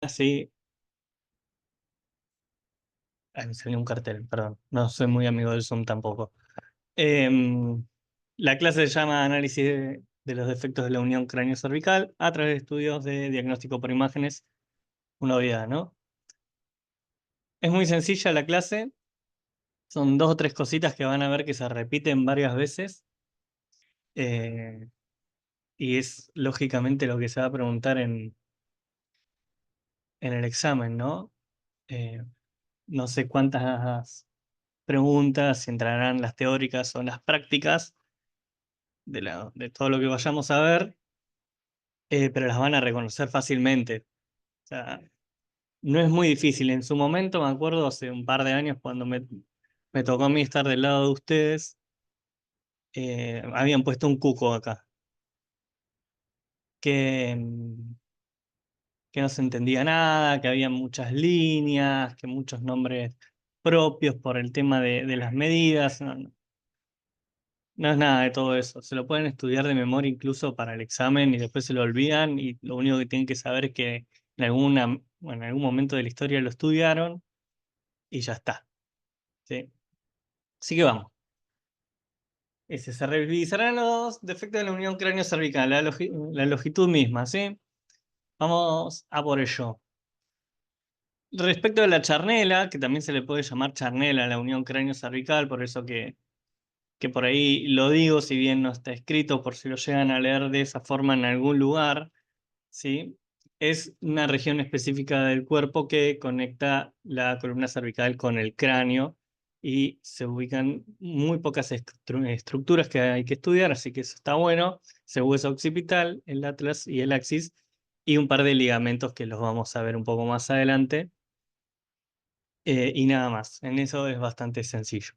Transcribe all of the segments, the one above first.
así. Ay, me salió un cartel, perdón. No soy muy amigo del Zoom tampoco. Em, la clase se llama Análisis de los defectos de la unión cráneo-cervical a través de estudios de diagnóstico por imágenes. Una obviedad, ¿no? Es muy sencilla la clase. Son dos o tres cositas que van a ver que se repiten varias veces. eh, y es lógicamente lo que se va a preguntar en el examen, ¿no? Eh, no sé cuántas preguntas, si entrarán las teóricas o las prácticas de todo lo que vayamos a ver, pero las van a reconocer fácilmente. O sea, no es muy difícil. En su momento, me acuerdo, hace un par de años, cuando me tocó a mí estar del lado de ustedes, habían puesto un cuco acá, que, que no se entendía nada, que había muchas líneas, que muchos nombres propios por el tema de las medidas. No es nada de todo eso. Se lo pueden estudiar de memoria incluso para el examen y después se lo olvidan y lo único que tienen que saber es que en algún momento de la historia lo estudiaron y ya está. ¿Sí? Así que vamos. Se revisarán los defectos de la unión cráneo-cervical, la longitud misma, ¿sí? Vamos a por ello. Respecto de la charnela, que también se le puede llamar charnela a la unión cráneo-cervical, por eso que por ahí lo digo, si bien no está escrito, por si lo llegan a leer de esa forma en algún lugar. ¿Sí? Es una región específica del cuerpo que conecta la columna cervical con el cráneo y se ubican muy pocas estructuras que hay que estudiar, así que eso está bueno. El hueso occipital, el atlas y el axis y un par de ligamentos que los vamos a ver un poco más adelante. Y nada más, en eso es bastante sencillo.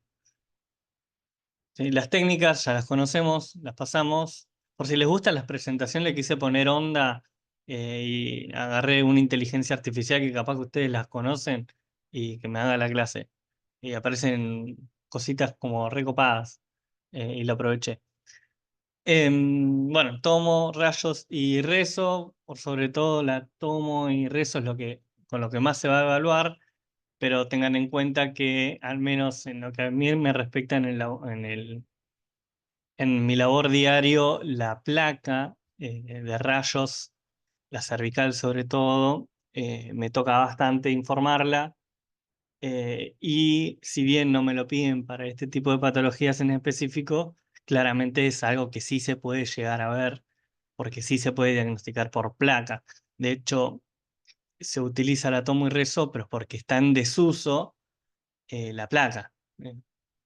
¿Sí? Las técnicas ya las conocemos, las pasamos. Por si les gustan las presentaciones, le quise poner onda y agarré una inteligencia artificial que capaz que ustedes las conocen y que me haga la clase. Y aparecen cositas como recopadas y lo aproveché. Bueno, tomo, rayos y rezo, por sobre todo la tomo y rezo es con lo que más se va a evaluar, pero tengan en cuenta que al menos en lo que a mí me respecta en mi labor diario, la placa de rayos, la cervical sobre todo, me toca bastante informarla. Y si bien no me lo piden para este tipo de patologías en específico, claramente es algo que sí se puede llegar a ver, porque sí se puede diagnosticar por placa. De hecho, se utiliza la tomo y rezo, pero es porque está en desuso la placa. O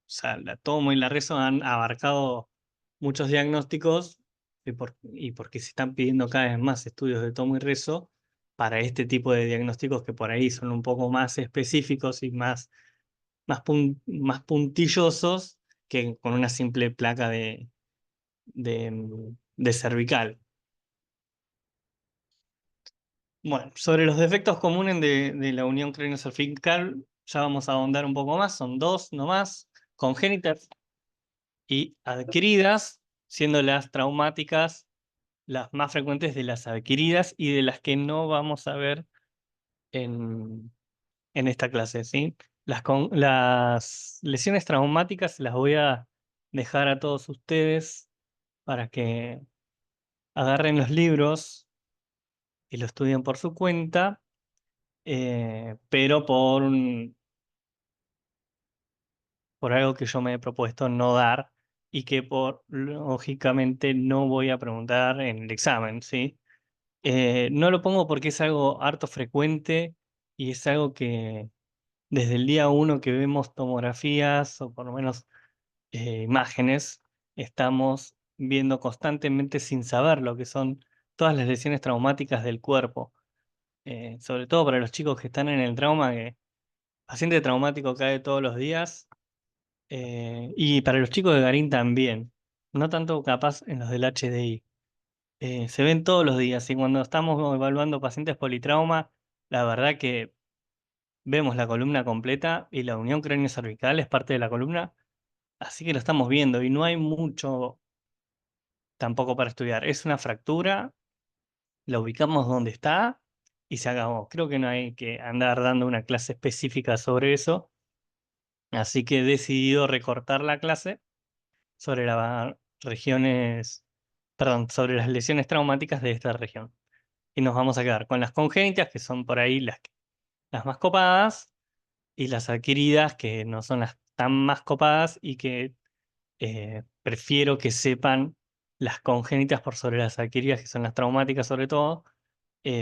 sea, la tomo y la rezo han abarcado muchos diagnósticos y porque se están pidiendo cada vez más estudios de tomo y rezo para este tipo de diagnósticos que por ahí son un poco más específicos y más puntillosos que con una simple placa de cervical. Bueno, sobre los defectos comunes de la unión craneocervical ya vamos a ahondar un poco más, son dos nomás, congénitas y adquiridas, siendo las traumáticas las más frecuentes de las adquiridas y de las que no vamos a ver en, en esta clase, ¿sí? Las lesiones traumáticas las voy a dejar a todos ustedes para que agarren los libros y lo estudien por su cuenta, pero por algo que yo me he propuesto no dar y que lógicamente no voy a preguntar en el examen, ¿sí? No lo pongo porque es algo harto frecuente y es algo que desde el día uno que vemos tomografías o por lo menos imágenes, estamos viendo constantemente sin saber lo que son todas las lesiones traumáticas del cuerpo. Sobre todo para los chicos que están en el trauma, que paciente traumático cae todos los días, y para los chicos de Garín también, no tanto capaz en los del HDI. Se ven todos los días y cuando estamos evaluando pacientes politrauma, la verdad que vemos la columna completa y la unión cráneo-cervical es parte de la columna, así que lo estamos viendo y no hay mucho tampoco para estudiar. Es una fractura, la ubicamos donde está y se acabó. Creo que no hay que andar dando una clase específica sobre eso, así que he decidido recortar la clase sobre las regiones, perdón, sobre las lesiones traumáticas de esta región. Y nos vamos a quedar con las congénitas, que son por ahí las más copadas, y las adquiridas, que no son las tan más copadas y que prefiero que sepan las congénitas por sobre las adquiridas, que son las traumáticas sobre todo,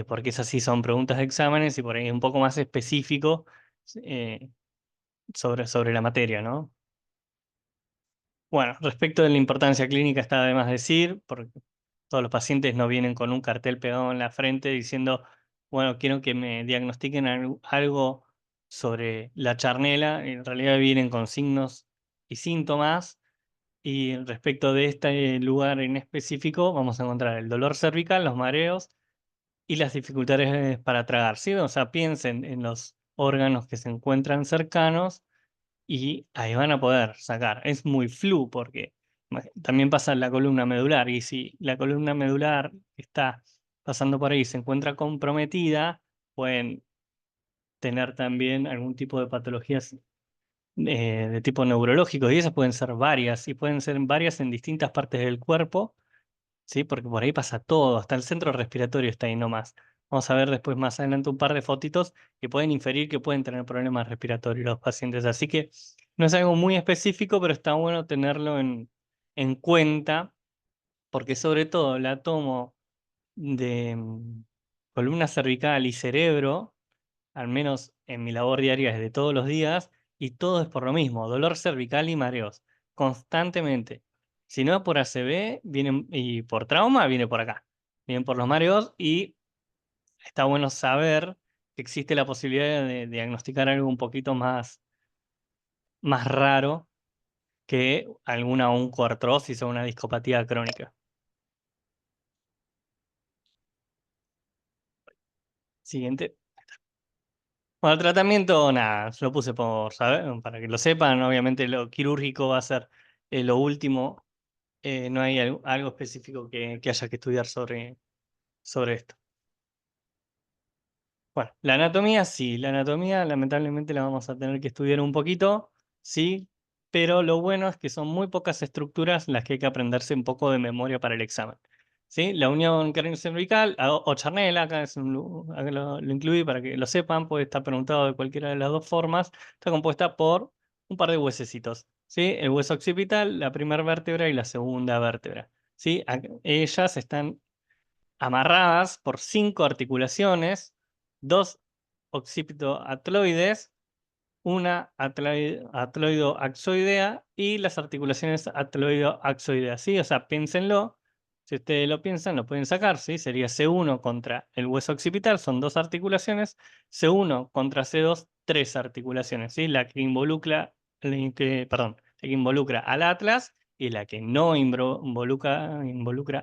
porque esas sí son preguntas de exámenes y por ahí un poco más específico eh, sobre la materia, ¿no? Bueno, respecto de la importancia clínica está de más decir, porque todos los pacientes no vienen con un cartel pegado en la frente diciendo, bueno, quiero que me diagnostiquen algo sobre la charnela. En realidad vienen con signos y síntomas. Y respecto de este lugar en específico, vamos a encontrar el dolor cervical, los mareos y las dificultades para tragar, ¿sí? O sea, piensen en los órganos que se encuentran cercanos y ahí van a poder sacar. Es muy flu porque también pasa en la columna medular y si la columna medular está pasando por ahí y se encuentra comprometida, pueden tener también algún tipo de patologías de tipo neurológico y esas pueden ser varias y pueden ser varias en distintas partes del cuerpo, ¿sí? Porque por ahí pasa todo, hasta el centro respiratorio está ahí nomás. Vamos a ver después más adelante un par de fotitos que pueden inferir que pueden tener problemas respiratorios los pacientes. Así que no es algo muy específico, pero está bueno tenerlo en cuenta, porque sobre todo la tomo de columna cervical y cerebro, al menos en mi labor diaria es de todos los días, y todo es por lo mismo, dolor cervical y mareos, constantemente. Si no es por ACV, vienen, y por trauma, viene por acá. Vienen por los mareos y está bueno saber que existe la posibilidad de diagnosticar algo un poquito más raro que alguna oncoartrosis o una discopatía crónica. Siguiente. Bueno, el tratamiento, nada, lo puse por saber, para que lo sepan. Obviamente lo quirúrgico va a ser lo último. No hay algo específico que haya que estudiar sobre esto. Bueno, la anatomía, sí, la anatomía lamentablemente la vamos a tener que estudiar un poquito, sí, pero lo bueno es que son muy pocas estructuras las que hay que aprenderse un poco de memoria para el examen. ¿Sí? La unión craneocervical o charnela, acá, acá lo incluí para que lo sepan, puede estar preguntado de cualquiera de las dos formas, está compuesta por un par de huesecitos, ¿sí? El hueso occipital, la primera vértebra y la segunda vértebra, ¿sí? Ellas están amarradas por 5 articulaciones, 2 occipito-atloides, una atloido-axoidea y las articulaciones atloido-axoideas, ¿sí? O sea, piénsenlo, si ustedes lo piensan, lo pueden sacar, ¿sí? Sería C1 contra el hueso occipital, son 2 articulaciones, C1 contra C2, 3 articulaciones, ¿sí? La que involucra, perdón, la que involucra al atlas y la que no involucra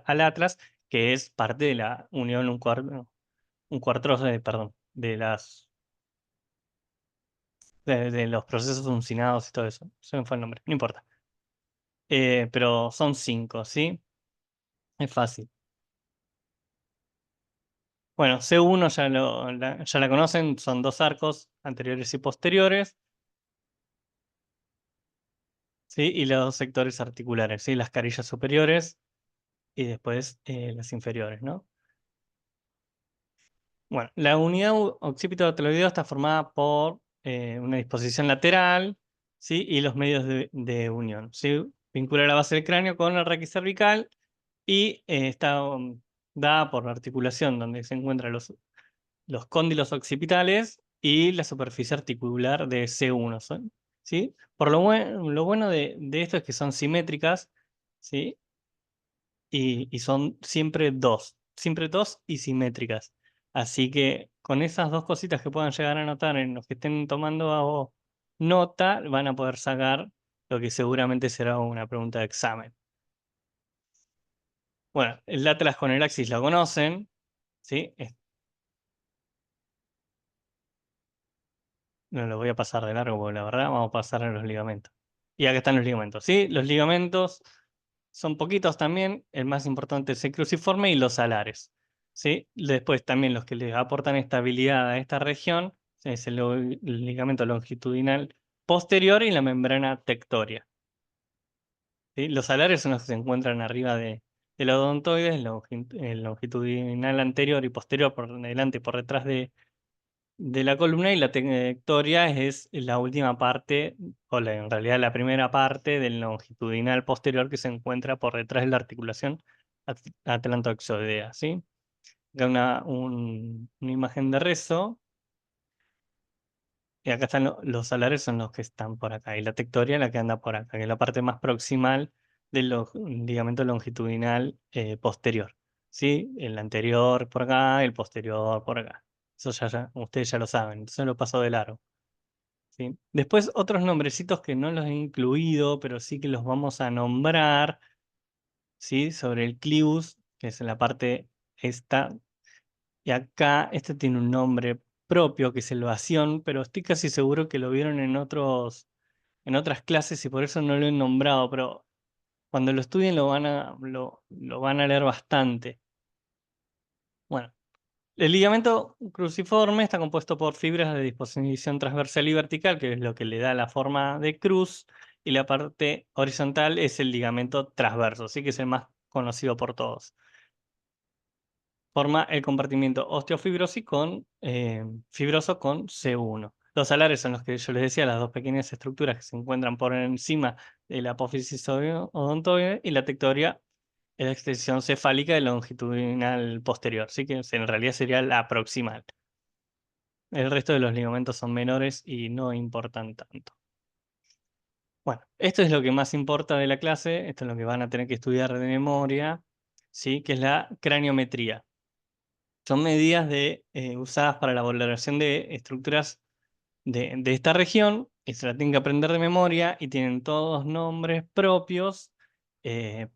al atlas, que es parte de la unión un cuarto, perdón, de los procesos uncinados y todo eso. Se me fue el nombre, no importa. Pero son 5, ¿sí? Es fácil. Bueno, C1 ya la conocen, son 2 arcos anteriores y posteriores, ¿sí? Y los 2 sectores articulares, ¿sí? Las carillas superiores y después las inferiores, ¿no? Bueno, la unidad occipito-atloideo está formada por una disposición lateral, ¿sí? Y los medios de unión, ¿sí? Vincula la base del cráneo con el raquis cervical y está dada por la articulación donde se encuentran los cóndilos occipitales y la superficie articular de C1, ¿sí? Lo bueno de esto es que son simétricas, ¿sí? Y son siempre dos y simétricas. Así que con esas dos cositas que puedan llegar a notar en los que estén tomando nota, van a poder sacar lo que seguramente será una pregunta de examen. Bueno, el Atlas con el Axis lo conocen, ¿sí? No lo voy a pasar de largo porque la verdad vamos a pasar a los ligamentos. Y acá están los ligamentos, ¿sí? Los ligamentos son poquitos también. El más importante es el cruciforme y los alares, ¿sí? Después también los que le aportan estabilidad a esta región es el ligamento longitudinal posterior y la membrana tectoria. ¿Sí? Los alares son los que se encuentran arriba del odontoide, el longitudinal anterior y posterior, por delante y por detrás de la columna, y la tectoria es la última parte, en realidad la primera parte del longitudinal posterior que se encuentra por detrás de la articulación atlantoexoidea, ¿sí? Acá una imagen de rezo, y acá están los alares, son los que están por acá, y la tectoria la que anda por acá, que es la parte más proximal del ligamento longitudinal posterior, ¿sí? El anterior por acá, el posterior por acá. Eso ustedes ya lo saben, eso lo paso de largo. ¿Sí? Después otros nombrecitos que no los he incluido, pero sí que los vamos a nombrar, ¿sí? Sobre el clivus, que es en la parte esta. Y acá, este tiene un nombre propio, que es el vacío, pero estoy casi seguro que lo vieron en otras clases y por eso no lo he nombrado, pero cuando lo estudien lo van a leer bastante. Bueno, el ligamento cruciforme está compuesto por fibras de disposición transversal y vertical, que es lo que le da la forma de cruz, y la parte horizontal es el ligamento transverso, así que es el más conocido por todos. Forma el compartimiento fibroso con C1. Los alares son los que yo les decía, las dos pequeñas estructuras que se encuentran por encima de la apófisis odontoide, y la tectoria es la extensión cefálica del longitudinal posterior, así que en realidad sería la proximal. El resto de los ligamentos son menores y no importan tanto. Bueno, esto es lo que más importa de la clase, esto es lo que van a tener que estudiar de memoria, ¿sí? Que es la craniometría. Son medidas usadas para la valoración de estructuras de esta región, y se la tienen que aprender de memoria y tienen todos nombres propios, eh,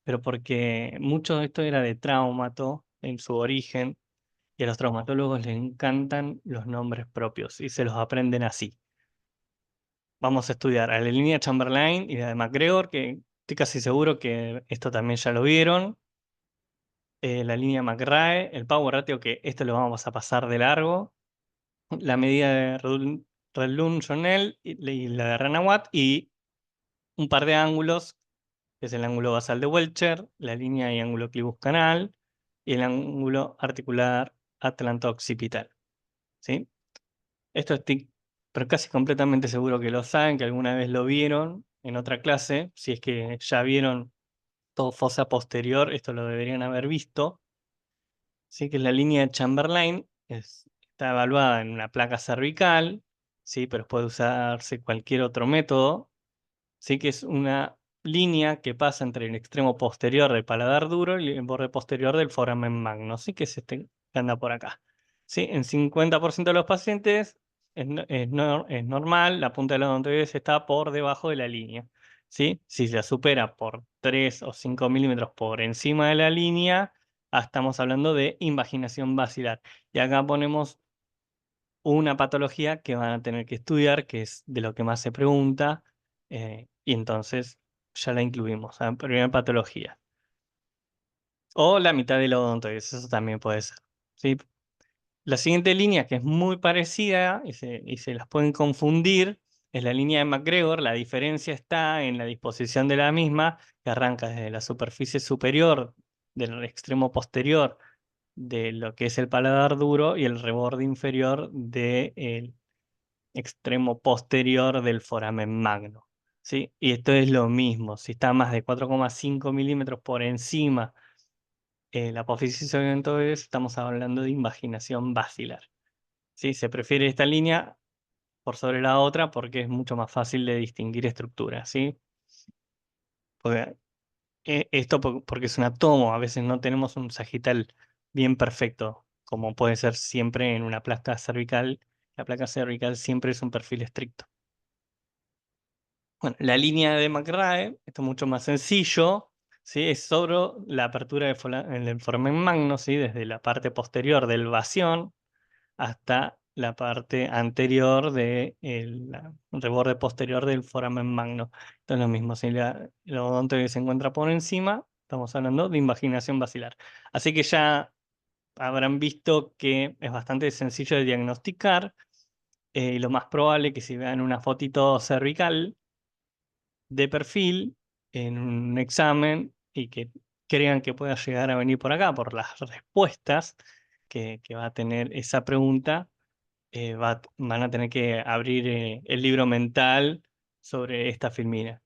pero porque mucho de esto era de traumato en su origen, y a los traumatólogos les encantan los nombres propios y se los aprenden así. Vamos a estudiar a la línea Chamberlain y la de MacGregor, que estoy casi seguro que esto también ya lo vieron. La línea McRae, el Power Ratio, que esto lo vamos a pasar de largo. La medida de Redlund-Johnell y la de Ranawat, y un par de ángulos, que es el ángulo basal de Welcher, la línea y ángulo clivus-canal, y el ángulo articular atlanto-occipital. ¿Sí? Esto estoy pero casi completamente seguro que lo saben, que alguna vez lo vieron en otra clase. Si es que ya vieron todo fosa posterior, esto lo deberían haber visto. ¿Sí? Que la línea de Chamberlain está evaluada en una placa cervical, ¿sí? Pero puede usarse cualquier otro método. Sí, que es una línea que pasa entre el extremo posterior del paladar duro y el borde posterior del foramen magno. Sí, que es este que anda por acá. Sí, en 50% de los pacientes es normal, la punta de la odontoides está por debajo de la línea. ¿Sí? Si se supera por 3 o 5 milímetros por encima de la línea, estamos hablando de invaginación basilar. Y acá ponemos una patología que van a tener que estudiar, que es de lo que más se pregunta, y entonces ya la incluimos, la primera patología. O la mitad del odontoides, eso también puede ser. ¿Sí? La siguiente línea, que es muy parecida y se las pueden confundir, es la línea de MacGregor. La diferencia está en la disposición de la misma, que arranca desde la superficie superior del extremo posterior de lo que es el paladar duro y el reborde inferior del extremo posterior del foramen magno. ¿Sí? Y esto es lo mismo, si está más de 4,5 milímetros por encima la apófisis odontoides, estamos hablando de invaginación basilar. ¿Sí? Se prefiere esta línea por sobre la otra porque es mucho más fácil de distinguir estructuras. ¿Sí? Porque, porque es un átomo, a veces no tenemos un sagital bien perfecto, como puede ser siempre en una placa cervical. La placa cervical siempre es un perfil estricto. Bueno, la línea de McRae, esto es mucho más sencillo, ¿sí? Es sobre la apertura del foramen magno, ¿sí? Desde la parte posterior del vasión hasta la parte anterior del reborde posterior del foramen magno. Esto es lo mismo, si el odontoide se encuentra por encima, estamos hablando de invaginación basilar. Así que ya habrán visto que es bastante sencillo de diagnosticar. Lo más probable es que si vean una fotito cervical de perfil en un examen y que crean que pueda llegar a venir por acá, por las respuestas que va a tener esa pregunta, van a tener que abrir el libro mental sobre esta filmina,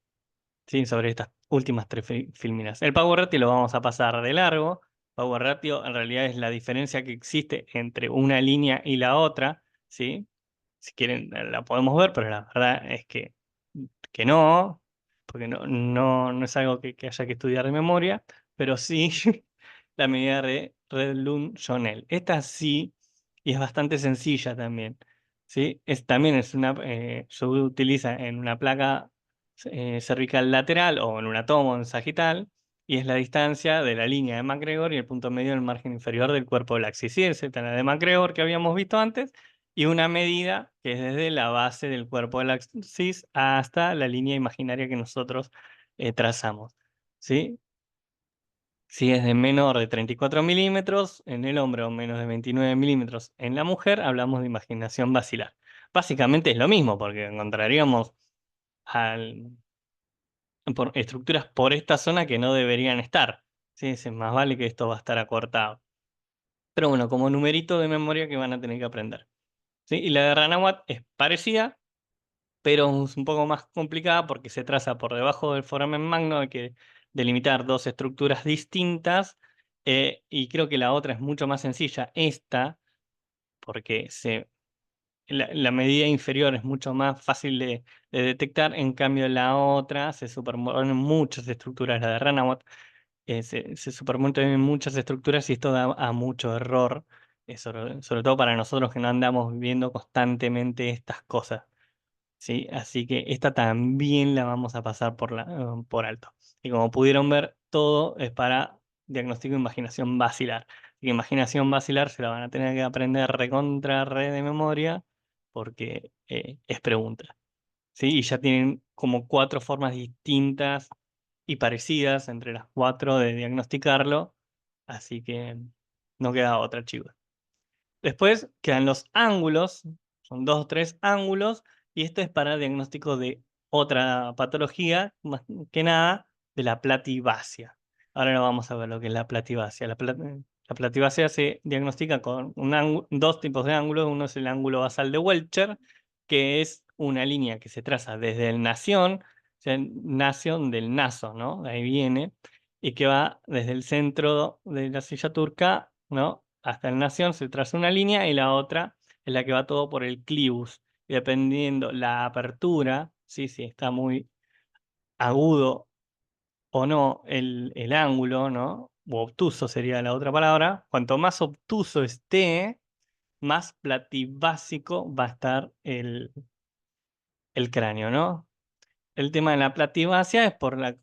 ¿sí? Sobre estas últimas tres filminas. El Power Ratio lo vamos a pasar de largo. Power Ratio en realidad es la diferencia que existe entre una línea y la otra, ¿sí? Si quieren la podemos ver, pero la verdad es que no, porque no es algo que haya que estudiar de memoria, pero sí la medida de Redlund-Jonell. Esta sí, y es bastante sencilla también, ¿sí? También se utiliza en una placa cervical lateral o en una tomo en sagital, y es la distancia de la línea de MacGregor y el punto medio del margen inferior del cuerpo del axis. Sí, es la de MacGregor que habíamos visto antes, y una medida que es desde la base del cuerpo del axis hasta la línea imaginaria que nosotros trazamos, ¿sí? Si es de menor de 34 milímetros en el hombre o menos de 29 milímetros en la mujer, hablamos de imaginación basilar. Básicamente es lo mismo, porque encontraríamos al, por estructuras por esta zona que no deberían estar. ¿Sí? Es más vale que esto va a estar acortado. Pero bueno, como numerito de memoria que van a tener que aprender. ¿Sí? Y la de Ranawat es parecida, pero es un poco más complicada porque se traza por debajo del foramen magno, hay que delimitar dos estructuras distintas, y creo que la otra es mucho más sencilla, esta, porque la medida inferior es mucho más fácil de detectar, en cambio la otra se superponen muchas estructuras, la de Ranawat se superponen muchas estructuras y esto da a mucho error, sobre todo para nosotros que no andamos viendo constantemente estas cosas. ¿Sí? Así que esta también la vamos a pasar por alto. Y como pudieron ver, todo es para diagnóstico de imaginación basilar. Así que imaginación basilar se la van a tener que aprender recontra red de memoria porque es pregunta. ¿Sí? Y ya tienen como 4 formas distintas y parecidas entre las 4 de diagnosticarlo. Así que no queda otra, chicos. Después quedan los ángulos, son 2 o 3 ángulos, y esto es para diagnóstico de otra patología, más que nada de la platibacia. Ahora no vamos a ver lo que es la platibacia. La platibacia se diagnostica con dos tipos de ángulos. Uno es el ángulo basal de Welcher, que es una línea que se traza desde el nación, o sea, nación del naso, ¿no? De ahí viene, y que va desde el centro de la silla turca, ¿no? Hasta el nación se traza una línea y la otra es la que va todo por el clivus. Y dependiendo la apertura, ¿sí? Si está muy agudo o no el ángulo, ¿no? O obtuso sería la otra palabra. Cuanto más obtuso esté, más platibásico va a estar el cráneo, ¿no? El tema de la platibacia es por la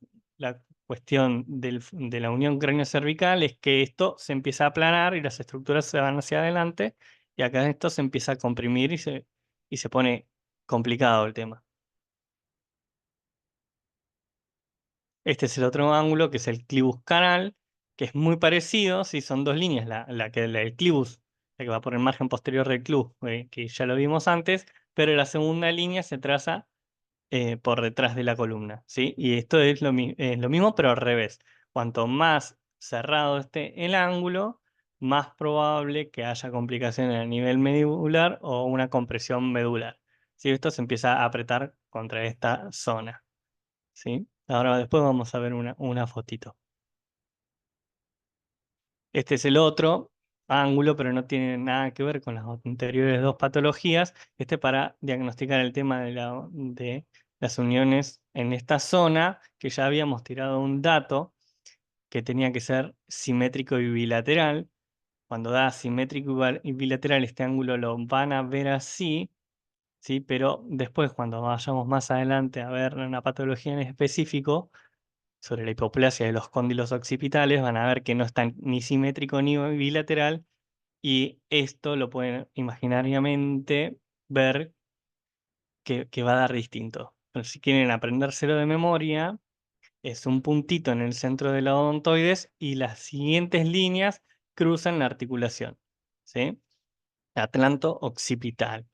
cuestión de la unión cráneo-cervical, es que esto se empieza a aplanar y las estructuras se van hacia adelante, y acá esto se empieza a comprimir y se pone complicado el tema. Este es el otro ángulo, que es el clivus canal, que es muy parecido, sí, son dos líneas, el clivus, la que va por el margen posterior del clivus, que ya lo vimos antes, pero la segunda línea se traza por detrás de la columna, ¿sí? Y esto es lo mismo, pero al revés. Cuanto más cerrado esté el ángulo, más probable que haya complicaciones a nivel medular o una compresión medular. ¿Sí? Esto se empieza a apretar contra esta zona, ¿sí? Ahora después vamos a ver una fotito. Este es el otro ángulo, pero no tiene nada que ver con las anteriores dos patologías. Este para diagnosticar el tema de las uniones en esta zona, que ya habíamos tirado un dato que tenía que ser simétrico y bilateral. Cuando da simétrico y bilateral, este ángulo lo van a ver así, ¿sí? Pero después, cuando vayamos más adelante a ver una patología en específico, sobre la hipoplasia de los cóndilos occipitales, van a ver que no está ni simétrico ni bilateral, y esto lo pueden imaginariamente ver que va a dar distinto. Pero si quieren aprendérselo de memoria, es un puntito en el centro de la odontoides y las siguientes líneas cruzan la articulación, ¿sí? Atlanto-occipital.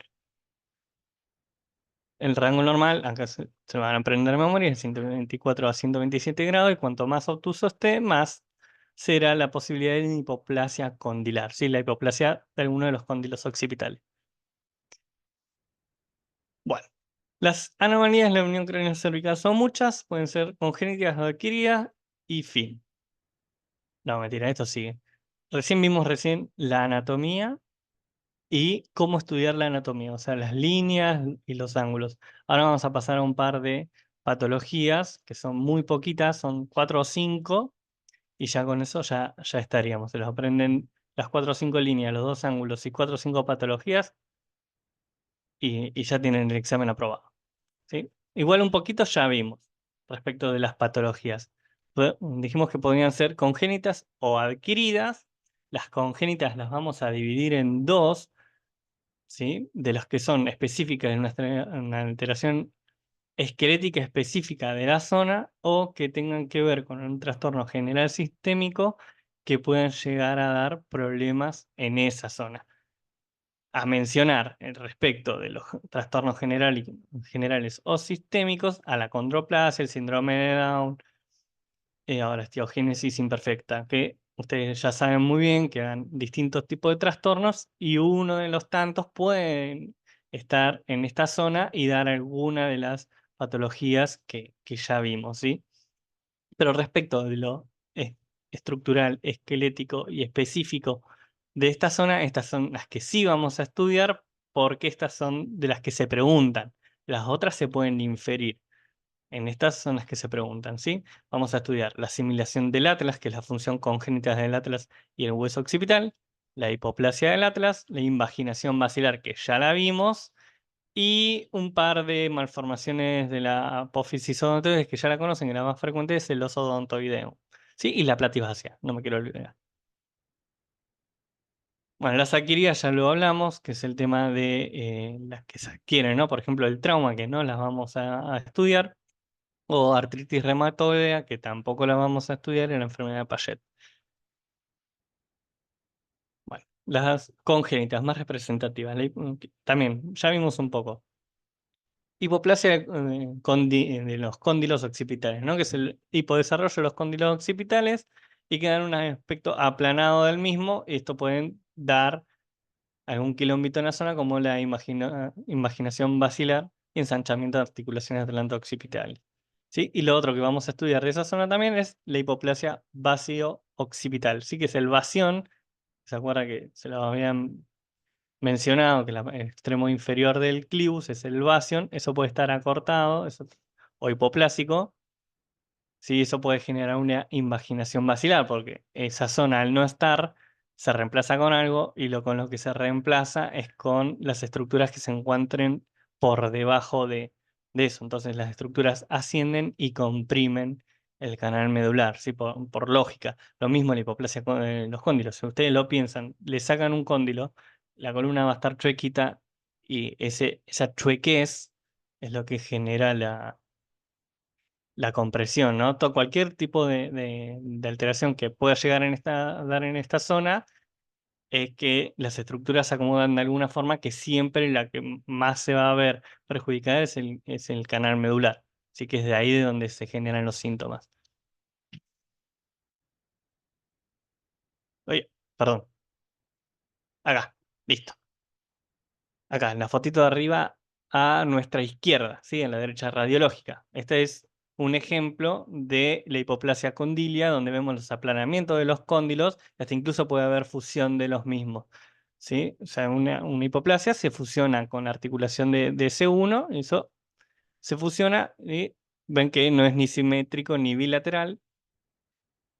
El rango normal, acá se van a aprender de memoria, es 124 a 127 grados, y cuanto más obtuso esté, más será la posibilidad de hipoplasia condilar, ¿sí? La hipoplasia de alguno de los cóndilos occipitales. Bueno, las anomalías de la unión craneocervical son muchas, pueden ser congénitas o adquiridas, y fin. No, mentira, esto sigue. Vimos la anatomía y cómo estudiar la anatomía, o sea, las líneas y los ángulos. Ahora vamos a pasar a un par de patologías que son muy poquitas, son 4 o 5, y ya con eso ya estaríamos. Se los aprenden las 4 o 5 líneas, los 2 ángulos y 4 o 5 patologías, y ya tienen el examen aprobado, ¿sí? Igual un poquito ya vimos respecto de las patologías. Dijimos que podían ser congénitas o adquiridas. Las congénitas las vamos a dividir en dos, ¿sí? De las que son específicas de una alteración esquelética específica de la zona, o que tengan que ver con un trastorno general sistémico que puedan llegar a dar problemas en esa zona. A mencionar respecto de los trastornos generales o sistémicos, a la condroplasia, el síndrome de Down, ahora osteogénesis imperfecta, que ustedes ya saben muy bien que dan distintos tipos de trastornos, y uno de los tantos pueden estar en esta zona y dar alguna de las patologías que ya vimos, ¿sí? Pero respecto de lo estructural, esquelético y específico de esta zona, estas son las que sí vamos a estudiar, porque estas son de las que se preguntan. Las otras se pueden inferir. En estas son las que se preguntan, ¿sí? Vamos a estudiar la asimilación del atlas, que es la función congénita del atlas y el hueso occipital, la hipoplasia del atlas, la invaginación basilar, que ya la vimos, y un par de malformaciones de la apófisis odontoides que ya la conocen, que la más frecuente es el oso odontoideo, ¿sí? Y la platifacia, no me quiero olvidar. Bueno, las adquiridas ya lo hablamos, que es el tema de las que se adquieren, ¿no? Por ejemplo, el trauma, que no las vamos a estudiar, o artritis reumatoidea, que tampoco la vamos a estudiar en la enfermedad de Paget. Bueno, las congénitas más representativas, también ya vimos un poco. Hipoplasia de los cóndilos occipitales, ¿no? Que es el hipodesarrollo de los cóndilos occipitales, y que dan un aspecto aplanado del mismo, y esto pueden dar algún quilombito en la zona, como la imaginación basilar y ensanchamiento de articulaciones atlanto-occipitales, ¿sí? Y lo otro que vamos a estudiar de esa zona también es la hipoplasia vacío-occipital, ¿sí? Que es el vación. ¿Se acuerda que se lo habían mencionado, que el extremo inferior del clivus es el vacío? Eso puede estar acortado, o hipoplásico. Sí, eso puede generar una invaginación basilar, porque esa zona, al no estar, se reemplaza con algo, y con lo que se reemplaza es con las estructuras que se encuentren por debajo de eso. Entonces las estructuras ascienden y comprimen el canal medular, ¿sí? Por lógica. Lo mismo la hipoplasia con los cóndilos. Si ustedes lo piensan, le sacan un cóndilo, la columna va a estar chuequita, y esa chuequez es lo que genera la compresión, ¿no? Cualquier tipo de alteración que pueda llegar dar en esta zona, es que las estructuras se acomodan de alguna forma, que siempre la que más se va a ver perjudicada es el canal medular. Así que es de ahí de donde se generan los síntomas. Oye, perdón, acá, listo. Acá, en la fotito de arriba a nuestra izquierda, ¿sí? En la derecha radiológica. Este es un ejemplo de la hipoplasia condilia, donde vemos los aplanamientos de los cóndilos, hasta incluso puede haber fusión de los mismos, ¿sí? O sea, una hipoplasia se fusiona con la articulación de C1, eso se fusiona, y ven que no es ni simétrico ni bilateral.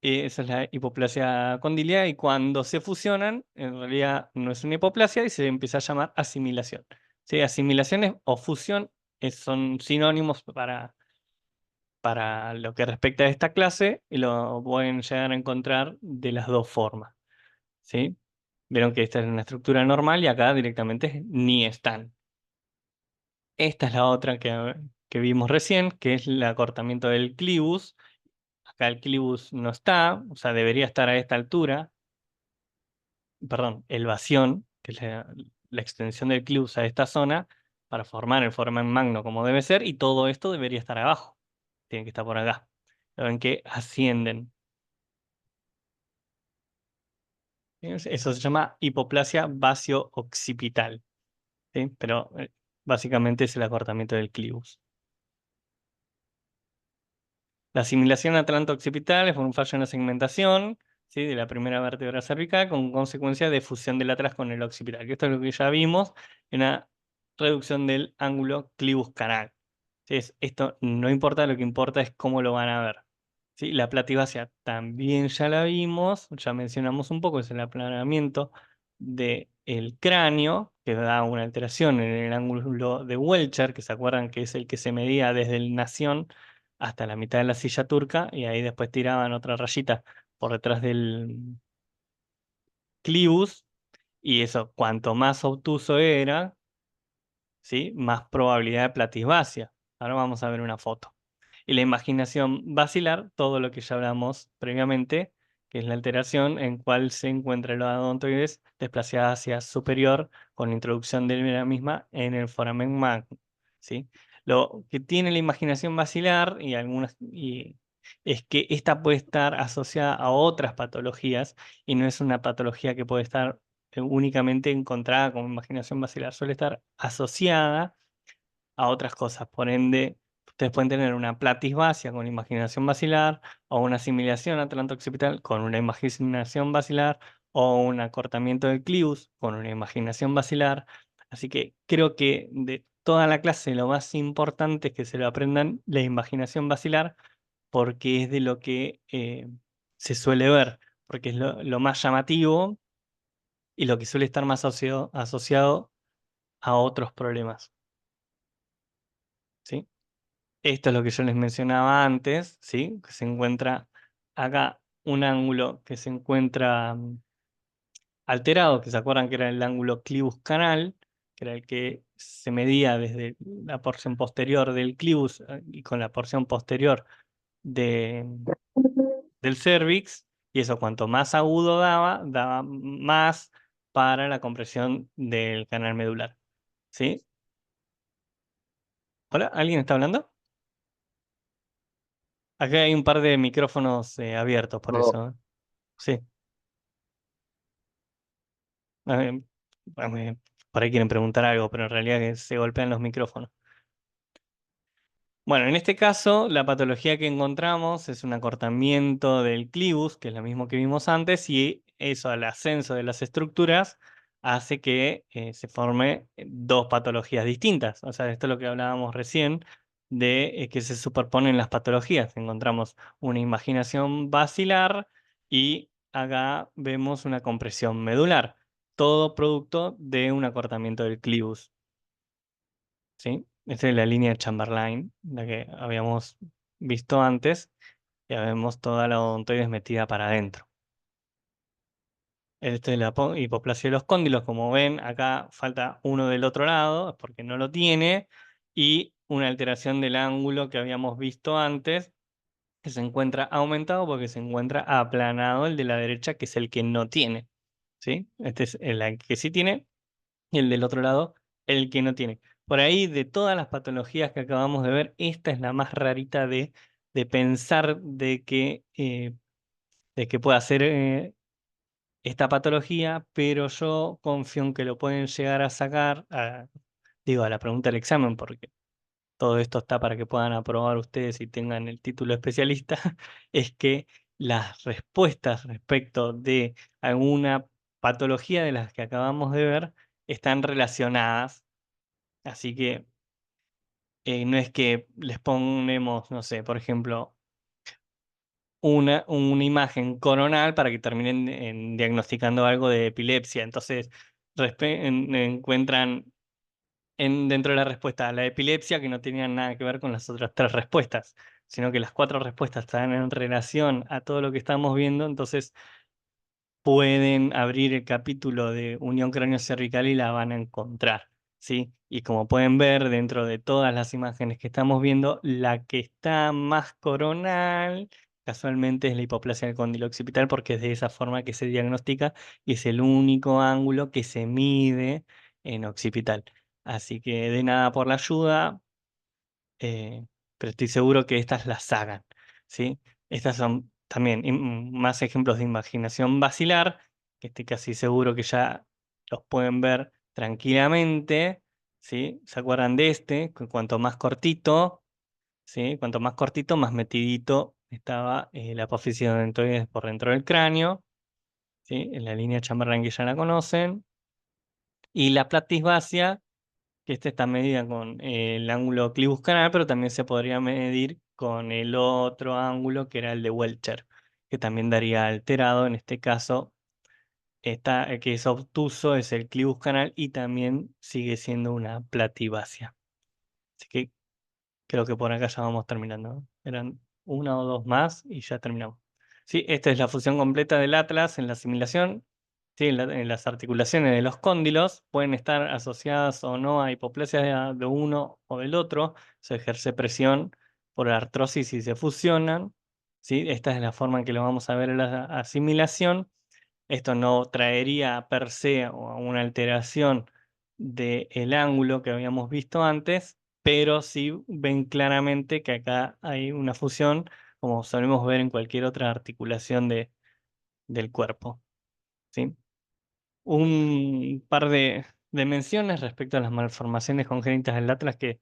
Esa es la hipoplasia condilia, y cuando se fusionan, en realidad no es una hipoplasia y se empieza a llamar asimilación, ¿sí? Asimilaciones o fusión son sinónimos para lo que respecta a esta clase, y lo pueden llegar a encontrar de las dos formas, ¿sí? Vieron que esta es una estructura normal, y acá directamente ni están. Esta es la otra que vimos recién, que es el acortamiento del clivus. Acá el clivus no está, o sea, debería estar a esta altura. perdón, el bastión, que es la extensión del clivus a esta zona, para formar el foramen magno como debe ser, y todo esto debería estar abajo. Tiene que estar por acá. Ven que ascienden. Eso se llama hipoplasia basio-occipital, ¿sí? Pero básicamente es el acortamiento del clivus. La asimilación atlanto-occipital es por un fallo en la segmentación, ¿sí?, de la primera vértebra cervical con consecuencia de fusión del atlas con el occipital. Que esto es lo que ya vimos en la reducción del ángulo clivus canal. Esto no importa, lo que importa es cómo lo van a ver. ¿Sí? La plativacia también ya la vimos, ya mencionamos un poco, es el aplanamiento del cráneo, que da una alteración en el ángulo de Welcher, que se acuerdan que es el que se medía desde el nación hasta la mitad de la silla turca, y ahí después tiraban otra rayita por detrás del clivus, y eso, cuanto más obtuso era, ¿sí?, más probabilidad de platisbacia. Ahora vamos a ver una foto. Y la imaginación basilar, todo lo que ya hablamos previamente, que es la alteración en cual se encuentra el odontoides desplazada hacia superior con la introducción de la misma en el foramen magno, ¿sí? Lo que tiene la imaginación basilar es que esta puede estar asociada a otras patologías y no es una patología que puede estar únicamente encontrada como imaginación basilar, suele estar asociada a otras cosas. Por ende, ustedes pueden tener una platisbacia con imaginación basilar o una asimilación atlanto-occipital con una imaginación basilar o un acortamiento del clivus con una imaginación basilar. Así que creo que de toda la clase lo más importante es que se lo aprendan la imaginación basilar porque es de lo que se suele ver, porque es lo más llamativo y lo que suele estar más asociado a otros problemas, ¿sí? Esto es lo que yo les mencionaba antes, ¿sí? Que se encuentra acá un ángulo que se encuentra alterado, que se acuerdan que era el ángulo clivus canal, que era el que se medía desde la porción posterior del clivus y con la porción posterior de, del cervix, y eso cuanto más agudo daba más para la compresión del canal medular, ¿sí? ¿Hola? ¿Alguien está hablando? Acá hay un par de micrófonos abiertos, por No, eso. Sí. Eh, por ahí quieren preguntar algo, pero en realidad que se golpean los micrófonos. Bueno, en este caso, la patología que encontramos es un acortamiento del clivus, que es lo mismo que vimos antes, y eso al ascenso de las estructuras hace que se forme dos patologías distintas. O sea, esto es lo que hablábamos recién de que se superponen las patologías. Encontramos una imaginación basilar y acá vemos una compresión medular, todo producto de un acortamiento del clivus, ¿sí? Esta es la línea Chamberlain, la que habíamos visto antes. Ya vemos toda la odontoides metida para adentro. Este es la hipoplasia de los cóndilos. Como ven, acá falta uno del otro lado, porque no lo tiene, y una alteración del ángulo que habíamos visto antes, que se encuentra aumentado porque se encuentra aplanado el de la derecha, que es el que no tiene, ¿sí? Este es el que sí tiene, y el del otro lado, el que no tiene. Por ahí, de todas las patologías que acabamos de ver, esta es la más rarita de pensar de que pueda ser esta patología, pero yo confío en que lo pueden llegar a sacar, digo, a la pregunta del examen, porque todo esto está para que puedan aprobar ustedes y tengan el título de especialista, es que las respuestas respecto de alguna patología de las que acabamos de ver están relacionadas. Así que no es que les ponemos, no sé, por ejemplo, una imagen coronal para que terminen diagnosticando algo de epilepsia. Entonces, encuentran dentro de la respuesta la epilepsia que no tenían nada que ver con las otras tres respuestas, sino que las cuatro respuestas están en relación a todo lo que estamos viendo. Entonces, pueden abrir el capítulo de unión cráneo-cervical y la van a encontrar, ¿sí? Y como pueden ver, dentro de todas las imágenes que estamos viendo, la que está más coronal casualmente es la hipoplasia del cóndilo occipital porque es de esa forma que se diagnostica y es el único ángulo que se mide en occipital. Así que de nada por la ayuda, pero estoy seguro que estas las hagan, ¿sí? Estas son también más ejemplos de imaginación basilar, que estoy casi seguro que ya los pueden ver tranquilamente, ¿sí? ¿Se acuerdan de este? Que cuanto más cortito, ¿sí? Cuanto más cortito, más metidito estaba la apófisis odontoides por dentro del cráneo, ¿sí? En la línea Chamberlain que ya la conocen. Y la platisbacia, que esta está medida con el ángulo clivus canal, pero también se podría medir con el otro ángulo que era el de Welcher, que también daría alterado. En este caso, el que es obtuso es el clivus canal y también sigue siendo una platibacia. Así que creo que por acá ya vamos terminando, ¿no? Eran una o dos más y ya terminamos. Sí, esta es la fusión completa del atlas en la simulación. Sí, en las articulaciones de los cóndilos pueden estar asociadas o no a hipoplasia de uno o del otro. Se ejerce presión por artrosis y se fusionan. ¿Sí? Esta es la forma en que lo vamos a ver en la asimilación. Esto no traería per se una alteración del ángulo que habíamos visto antes, pero sí ven claramente que acá hay una fusión, como solemos ver en cualquier otra articulación del cuerpo, ¿sí? Un par de menciones respecto a las malformaciones congénitas del atlas que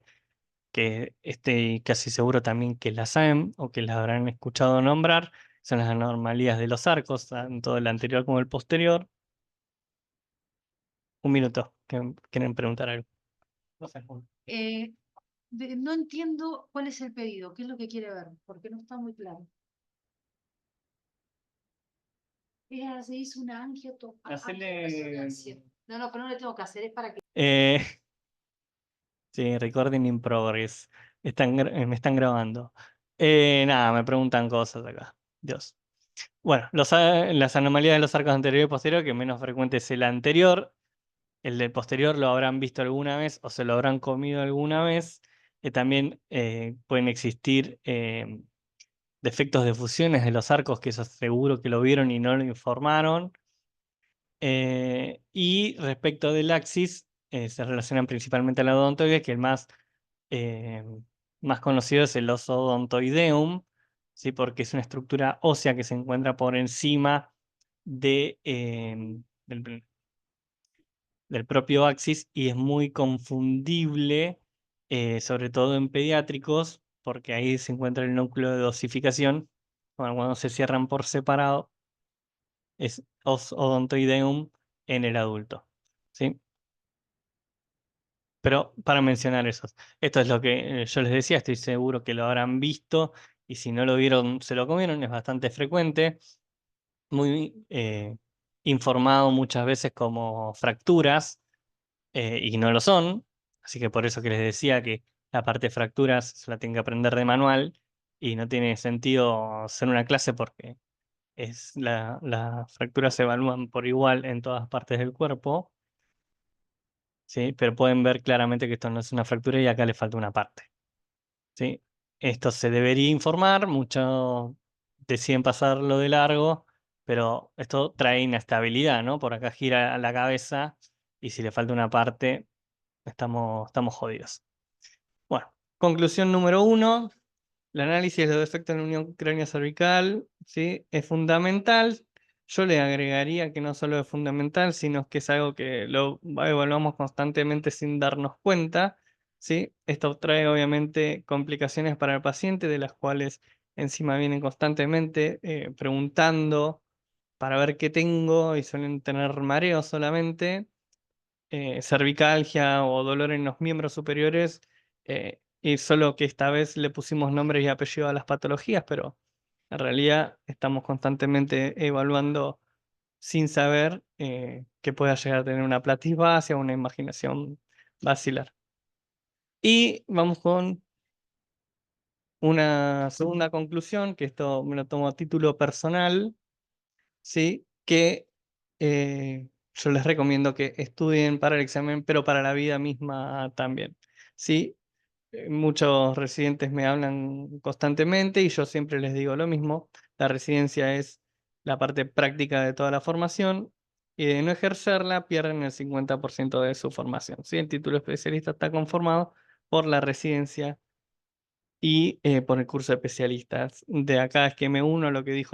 estoy casi seguro también que las saben o que las habrán escuchado nombrar, son las anormalías de los arcos, tanto el anterior como el posterior. Un minuto, que quieren preguntar algo. No sé. Eh, no entiendo cuál es el pedido, qué es lo que quiere ver, porque no está muy claro. Ella se hizo una Hacerle... No, no, pero no le tengo que hacer, es para que. Eh, sí, recording in progress. Me están grabando. Nada, me preguntan cosas acá. Dios. Bueno, las anomalías de los arcos anterior y posterior, que menos frecuente es el anterior. El del posterior lo habrán visto alguna vez o se lo habrán comido alguna vez. También pueden existir defectos de fusiones de los arcos, que eso seguro que lo vieron y no lo informaron. Y respecto del axis, se relacionan principalmente a la odontoide, que el eh, más conocido es el osodontoideum, ¿sí? Porque es una estructura ósea que se encuentra por encima del, del propio axis y es muy confundible, sobre todo en pediátricos, porque ahí se encuentra el núcleo de dosificación. Cuando se cierran por separado, es odontoideum en el adulto, ¿sí? Pero para mencionar esos, esto es lo que yo les decía, estoy seguro que lo habrán visto y si no lo vieron, se lo comieron, es bastante frecuente, muy informado muchas veces como fracturas y no lo son, así que por eso que les decía que la parte de fracturas se la tienen que aprender de manual y no tiene sentido hacer una clase porque las fracturas se evalúan por igual en todas partes del cuerpo, ¿sí? Pero pueden ver claramente que esto no es una fractura y acá le falta una parte, ¿sí? Esto se debería informar, muchos deciden pasarlo de largo, pero esto trae inestabilidad, ¿no? Por acá gira la cabeza y si le falta una parte, estamos jodidos. Bueno, conclusión número 1. El análisis de los defectos en la unión cráneo-cervical, ¿sí? Es fundamental. Yo le agregaría que no solo es fundamental, sino que es algo que lo evaluamos constantemente sin darnos cuenta, ¿sí? Esto trae obviamente complicaciones para el paciente, de las cuales encima vienen constantemente preguntando para ver qué tengo y suelen tener mareo solamente, cervicalgia o dolor en los miembros superiores, y solo que esta vez le pusimos nombre y apellido a las patologías, pero en realidad estamos constantemente evaluando sin saber que pueda llegar a tener una platisbacia o una imaginación basilar. Y vamos con una segunda conclusión, que esto me lo tomo a título personal, ¿sí? Que yo les recomiendo que estudien para el examen, pero para la vida misma también, ¿sí? Muchos residentes me hablan constantemente y yo siempre les digo lo mismo. La residencia es la parte práctica de toda la formación y de no ejercerla pierden el 50% de su formación. ¿Sí? El título especialista está conformado por la residencia y por el curso de especialistas. De acá es que me uno a lo que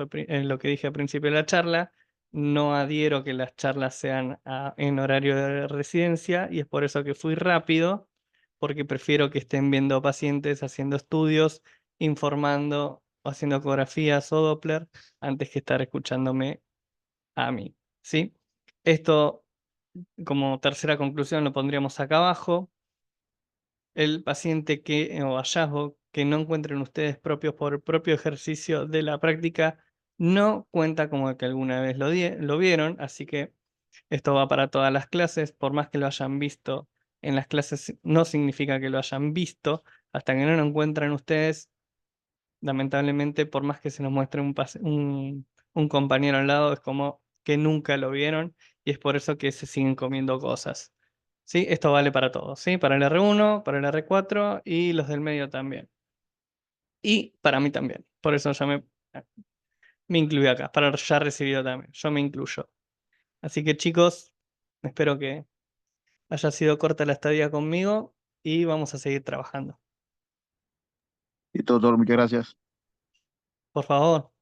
lo que dije al principio de la charla. No adhiero que las charlas sean en horario de residencia y es por eso que fui rápido, porque prefiero que estén viendo pacientes, haciendo estudios, informando, o haciendo ecografías o Doppler, antes que estar escuchándome a mí. ¿Sí? Esto, como tercera conclusión, lo pondríamos acá abajo. El paciente o hallazgo que no encuentren ustedes propios por el propio ejercicio de la práctica no cuenta como que alguna vez lo vieron, así que esto va para todas las clases, por más que lo hayan visto en las clases, no significa que lo hayan visto, hasta que no lo encuentran ustedes, lamentablemente, por más que se nos muestre un compañero al lado, es como que nunca lo vieron y es por eso que se siguen comiendo cosas. ¿Sí? Esto vale para todos, ¿sí? Para el R1, para el R4 y los del medio también. Y para mí también. Por eso ya me incluí acá, para el ya recibido también. Yo me incluyo. Así que chicos, espero que haya sido corta la estadía conmigo y vamos a seguir trabajando. Y todo, muchas gracias. Por favor.